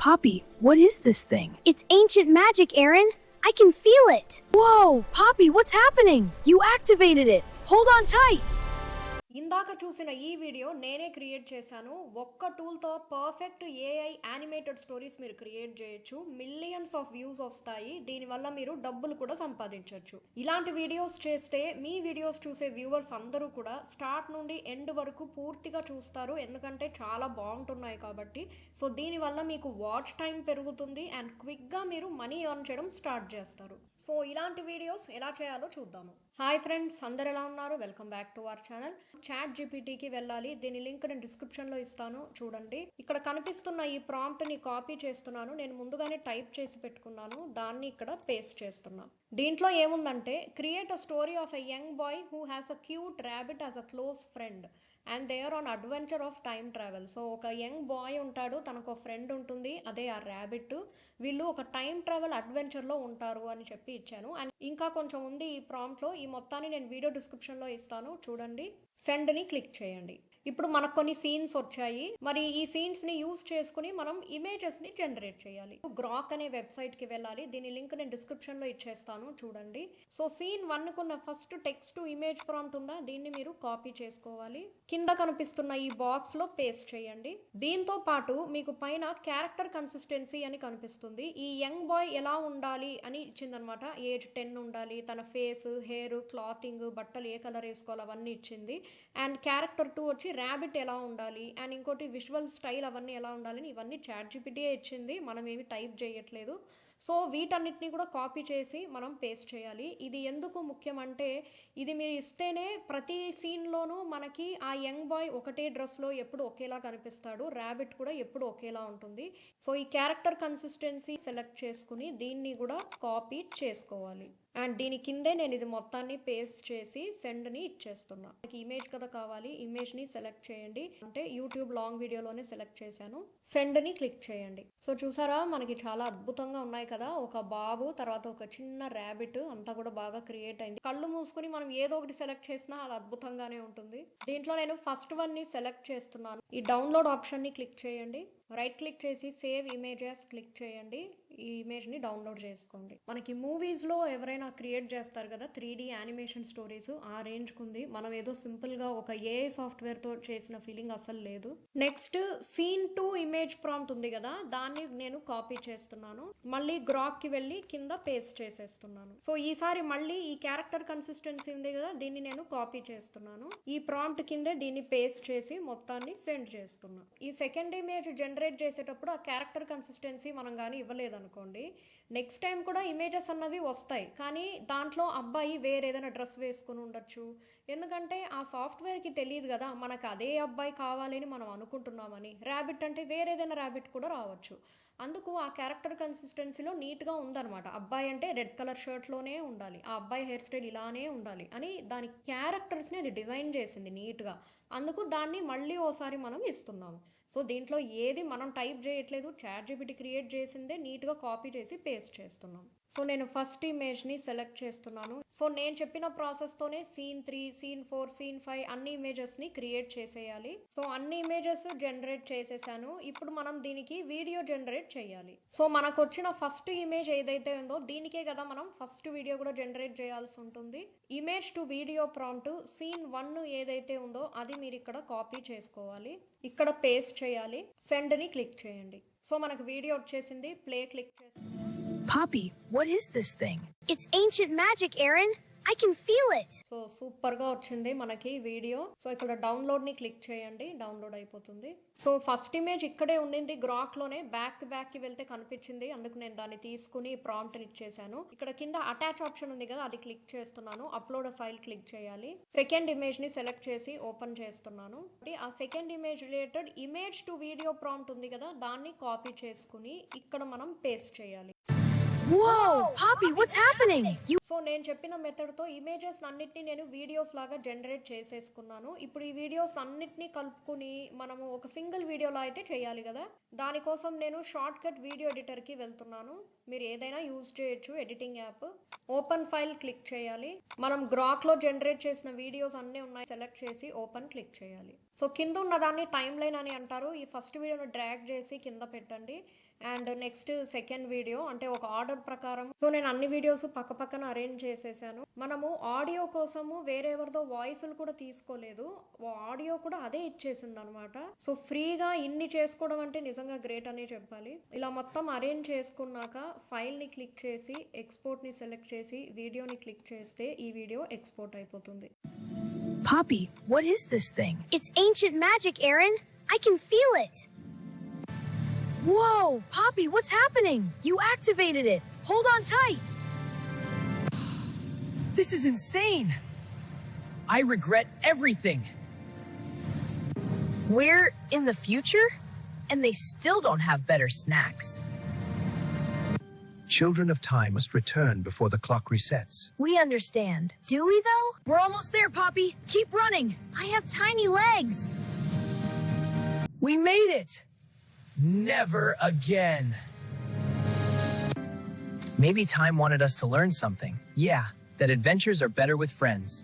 Poppy, what is this thing? It's ancient magic, Aaron. I can feel it. Whoa, Poppy, what's happening? You activated it. Hold on tight. ఇందాక చూసిన ఈ video నేనే create చేశాను. ఒక్క టూల్తో perfect AI animated stories మీరు create చేయొచ్చు. Millions of views వస్తాయి. దీనివల్ల మీరు డబ్బులు కూడా సంపాదించవచ్చు. ఇలాంటి వీడియోస్ చేస్తే మీ వీడియోస్ చూసే వ్యూవర్స్ అందరూ కూడా స్టార్ట్ నుండి ఎండ్ వరకు పూర్తిగా చూస్తారు, ఎందుకంటే చాలా బాగుంటున్నాయి కాబట్టి. సో దీనివల్ల మీకు వాచ్ టైం పెరుగుతుంది అండ్ క్విక్గా మీరు మనీ ఎర్న్ చేయడం స్టార్ట్ చేస్తారు. సో ఇలాంటి వీడియోస్ ఎలా చేయాలో చూద్దాము. హాయ్ ఫ్రెండ్స్, అందరు ఎలా ఉన్నారు? Welcome back to our channel. Chat జీపీటీకి వెళ్ళాలి. దీని లింక్ నేను డిస్క్రిప్షన్లో ఇస్తాను, చూడండి. ఇక్కడ కనిపిస్తున్న ఈ ప్రాంప్ట్ని కాపీ చేస్తున్నాను. నేను ముందుగానే టైప్ చేసి పెట్టుకున్నాను, దాన్ని ఇక్కడ పేస్ట్ చేస్తున్నాను. దీంట్లో ఏముందంటే, create a story of a young boy who has a cute rabbit as a close friend and they are on adventure of time travel. So ఒక యంగ్ బాయ్ ఉంటాడు, తనకు ఒక ఫ్రెండ్ ఉంటుంది, అదే ఆ ర్యాబిట్. వీళ్ళు ఒక టైం ట్రావెల్ అడ్వెంచర్లో ఉంటారు అని చెప్పి ఇచ్చాను. అండ్ ఇంకా కొంచెం ఉంది ఈ ప్రాంప్ట్లో. ఈ మొత్తాన్ని నేను వీడియో డిస్క్రిప్షన్లో ఇస్తాను, చూడండి. సెండ్ని క్లిక్ చేయండి. ఇప్పుడు మనకు కొన్ని సీన్స్ వచ్చాయి. మరి ఈ సీన్స్ ని యూజ్ చేసుకుని మనం ఇమేజెస్ ని జనరేట్ చేయాలి. గ్రాక్ అనే వెబ్సైట్ కి వెళ్ళాలి. దీని లింక్ నేను డిస్క్రిప్షన్ లో ఇచ్చేస్తాను, చూడండి. సో సీన్ 1 కున్న first text to image prompt ఉందా, దీన్ని మీరు కాపీ చేసుకోవాలి. కింద కనిపిస్తున్న ఈ బాక్స్ లో పేస్ట్ చేయండి. దీంతో పాటు మీకు పైన క్యారెక్టర్ కన్సిస్టెన్సీ అని కనిపిస్తుంది. ఈ యంగ్ బాయ్ ఎలా ఉండాలి అని ఇచ్చిందనమాట. ఏజ్ 10 ఉండాలి, తన ఫేస్, హెయిర్, క్లాతింగ్, బట్టలు ఏ కలర్ వేసుకోవాలి అవన్నీ ఇచ్చింది. అండ్ క్యారెక్టర్ 2 వచ్చి ర్యాబిట్ ఎలా ఉండాలి, అండ్ ఇంకోటి విజువల్ స్టైల్ అవన్నీ ఎలా ఉండాలని ఇవన్నీ చాట్ జీపీటీయే ఇచ్చింది, మనం ఏమి టైప్ చేయట్లేదు. సో వీటన్నిటిని కూడా కాపీ చేసి మనం పేస్ట్ చేయాలి. ఇది ఎందుకు ముఖ్యం అంటే, ఇది మీరు ఇస్తేనే ప్రతి సీన్లోనూ మనకి ఆ యంగ్ బాయ్ ఒకటే డ్రెస్లో ఎప్పుడు ఒకేలా కనిపిస్తాడు, ర్యాబిట్ కూడా ఎప్పుడు ఒకేలా ఉంటుంది. సో ఈ క్యారెక్టర్ కన్సిస్టెన్సీ సెలెక్ట్ చేసుకుని దీన్ని కూడా కాపీ చేసుకోవాలి. అండ్ దీని కిందే నేను ఇది మొత్తాన్ని పేస్ట్ చేసి సెండ్ని ఇచ్చేస్తున్నా. నాకు ఇమేజ్ కదా కావాలి, ఇమేజ్ని సెలెక్ట్ చేయండి. అంటే యూట్యూబ్ లాంగ్ వీడియోలోనే సెలెక్ట్ చేశాను. సెండ్ని క్లిక్ చేయండి. సో చూసారా, మనకి చాలా అద్భుతంగా ఉన్నాయి కదా. ఒక బాబు, తర్వాత ఒక చిన్న ర్యాబిట్, అంతా కూడా బాగా క్రియేట్ అయింది. కళ్ళు మూసుకుని మనం ఏదో ఒకటి సెలెక్ట్ చేసినా అది అద్భుతంగానే ఉంటుంది. దీంట్లో నేను ఫస్ట్ వన్ ని సెలెక్ట్ చేస్తున్నాను. ఈ డౌన్లోడ్ ఆప్షన్ ని క్లిక్ చేయండి. రైట్ క్లిక్ చేసి సేవ్ ఇమేజెస్ క్లిక్ చేయండి. ఈ ఇమేజ్ ని డౌన్లోడ్ చేసుకోండి. మనకి మూవీస్ లో ఎవరైనా క్రియేట్ చేస్తారు కదా 3D యానిమేషన్ స్టోరీస్, ఆ రేంజ్ కుంది. మనం ఏదో సింపుల్ గా ఒక ఏఐ సాఫ్ట్వేర్ తో చేసిన ఫీలింగ్ అసలు లేదు. నెక్స్ట్ సీన్ 2 ఇమేజ్ ప్రాంప్ట్ ఉంది కదా, దాన్ని నేను కాపీ చేస్తున్నాను. మళ్ళీ గ్రాక్ కి వెళ్ళి కింద పేస్ట్ చేసేస్తున్నాను. సో ఈసారి మళ్ళీ ఈ క్యారెక్టర్ కన్సిస్టెన్సీ ఉంది కదా, దీన్ని నేను కాపీ చేస్తున్నాను. ఈ ప్రాంప్ట్ కిందే దీన్ని పేస్ట్ చేసి మొత్తాన్ని సెండ్ చేస్తున్నాను. ఈ సెకండ్ ఇమేజ్ జనరేట్ చేసేటప్పుడు ఆ క్యారెక్టర్ కన్సిస్టెన్సీ మనం కానీ ఇవ్వలేదనుకోండి, నెక్స్ట్ టైం కూడా ఇమేజెస్ అన్నవి వస్తాయి, కానీ దాంట్లో అబ్బాయి వేరేదైనా డ్రెస్ వేసుకుని ఉండొచ్చు. ఎందుకంటే ఆ సాఫ్ట్వేర్కి తెలియదు కదా మనకు అదే అబ్బాయి కావాలని మనం అనుకుంటున్నామని. ర్యాబిట్ అంటే వేరేదైనా ర్యాబిట్ కూడా రావచ్చు. అందుకు ఆ క్యారెక్టర్ కన్సిస్టెన్సీలో నీట్గా ఉందన్నమాట. అబ్బాయి అంటే రెడ్ కలర్ షర్ట్లోనే ఉండాలి, ఆ అబ్బాయి హెయిర్ స్టైల్ ఇలానే ఉండాలి అని దాని క్యారెక్టర్స్ని అది డిజైన్ చేసింది నీట్గా. అందుకు దాన్ని మళ్ళీ ఓసారి మనం ఇస్తున్నాము. సో దీంట్లో ఏది మనం టైప్ చేయట్లేదు, చాట్ జీపీటీ క్రియేట్ చేసిందే నీట్గా కాపీ చేసి పేస్ట్ చేస్తున్నాం. సో నేను ఫస్ట్ ఇమేజ్ని సెలెక్ట్ చేస్తున్నాను. సో నేను చెప్పిన ప్రాసెస్తోనే సీన్ 3, సీన్ 4, సీన్ 5 అన్ని ఇమేజెస్ని క్రియేట్ చేసేయాలి. సో అన్ని ఇమేజెస్ జనరేట్ చేసేసాను. ఇప్పుడు మనం దీనికి వీడియో జనరేట్ చేయాలి. సో మనకు వచ్చిన ఫస్ట్ ఇమేజ్ ఏదైతే ఉందో దీనికే కదా మనం ఫస్ట్ వీడియో కూడా జనరేట్ చేయాల్సి ఉంటుంది. Image to video prompt scene 1 ఏదైతే ఉందో అది మీరు ఇక్కడ కాపీ చేసుకోవాలి. ఇక్కడ పేస్ట్ చేయాలి. సెండ్ని క్లిక్ చేయండి. సో మనకు వీడియో వచ్చేసింది. ప్లే క్లిక్ చేసి Poppy, what is this thing? It's ancient magic, Aaron. I can feel it. So super గా వచ్చింది మనకి వీడియో. సో ఇక్కడ డౌన్లోడ్ ని క్లిక్ చేయండి, డౌన్లోడ్ అయిపోతుంది. సో ఫస్ట్ ఇమేజ్ ఇక్కడే ఉండింది గ్రాక్ లోనే, బ్యాక్ కి వెళ్తే కనిపించింది, అందుకు నేను దాన్ని తీసుకుని ప్రాంప్ట్ ఇచ్చేసాను. ఇక్కడ కింద అటాచ్ ఆప్షన్ ఉంది కదా, అది క్లిక్ చేస్తున్నాను. అప్లోడ్ ఫైల్ క్లిక్ చేయాలి. సెకండ్ ఇమేజ్ ని సెలెక్ట్ చేసి ఓపెన్ చేస్తున్నాను. ఆ second image related image to video prompt ఉంది కదా, దాన్ని కాపీ చేసుకుని ఇక్కడ మనం పేస్ట్ చేయాలి. Whoa, Poppy, what's happening? So నేను చెప్పిన మెథడ్ తో ఇమేజెస్ అన్నిటిని నేను వీడియోస్ లాగా జనరేట్ చేసేసుకున్నాను. ఇప్పుడు ఈ వీడియోస్ అన్నిటిని కలుపుకుని మనము ఒక సింగిల్ వీడియోలా అయితే చేయాలి కదా, దానికోసం నేను షార్ట్ కట్ వీడియో ఎడిటర్కి వెళ్తున్నాను. మీరు ఏదైనా యూజ్ చేయొచ్చు editing app. Open file click చేయాలి. మనం గ్రాక్లో జనరేట్ చేసిన వీడియోస్ అన్నీ ఉన్నాయి, సెలెక్ట్ చేసి ఓపెన్ క్లిక్ చేయాలి. సో కింద ఉన్న దాన్ని టైమ్ లైన్ అని అంటారు. ఈ ఫస్ట్ వీడియోను డ్రాగ్ చేసి కింద పెట్టండి. అండ్ నెక్స్ట్ సెకండ్ వీడియో అంటే ఒక ఆర్డర్ ప్రకారం. సో నేను అన్ని వీడియోస్ పక్క పక్కన అరేంజ్ చేసేసాను. మనము ఆడియో కోసము వేరెవరిదో వాయిస్లు కూడా తీసుకోలేదు, ఆడియో కూడా అదే ఇచ్చేసింది అనమాట. సో ఫ్రీగా ఇన్ని చేసుకోవడం అంటే నిజంగా గ్రేట్ అనే చెప్పాలి. ఇలా మొత్తం అరేంజ్ చేసుకున్నాక ఫైల్ని క్లిక్ చేసి ఎక్స్పోర్ట్ని సెలెక్ట్ చేసి వీడియోని క్లిక్ చేస్తే ఈ వీడియో ఎక్స్పోర్ట్ అయిపోతుంది. Poppy, what is this thing? It's ancient magic, Aaron. I can feel it. Whoa, Poppy, what's happening? You activated it. Hold on tight. This is insane. I regret everything. We're in the future, and they still don't have better snacks. Children of time must return before the clock resets. We understand. Do we, though? We're almost there, Poppy. Keep running. I have tiny legs. We made it. Never again. Maybe time wanted us to learn something. Yeah, that adventures are better with friends.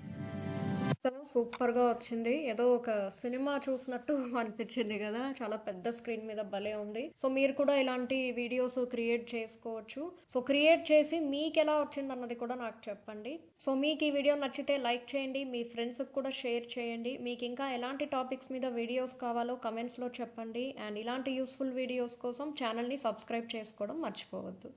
సూపర్గా వచ్చింది. ఏదో ఒక cinema చూసినట్టు అనిపించింది కదా, చాలా పెద్ద screen మీద భలే ఉంది. సో మీరు కూడా ఇలాంటి వీడియోస్ క్రియేట్ చేసుకోవచ్చు. సో క్రియేట్ చేసి మీకు ఎలా వచ్చింది అన్నది కూడా నాకు చెప్పండి. సో మీకు ఈ వీడియో నచ్చితే లైక్ చేయండి, మీ ఫ్రెండ్స్కి కూడా షేర్ చేయండి. మీకు ఇంకా ఎలాంటి టాపిక్స్ మీద వీడియోస్ కావాలో కమెంట్స్లో చెప్పండి. అండ్ ఇలాంటి యూస్ఫుల్ వీడియోస్ కోసం ఛానల్ని సబ్స్క్రైబ్ చేసుకోవడం మర్చిపోవద్దు.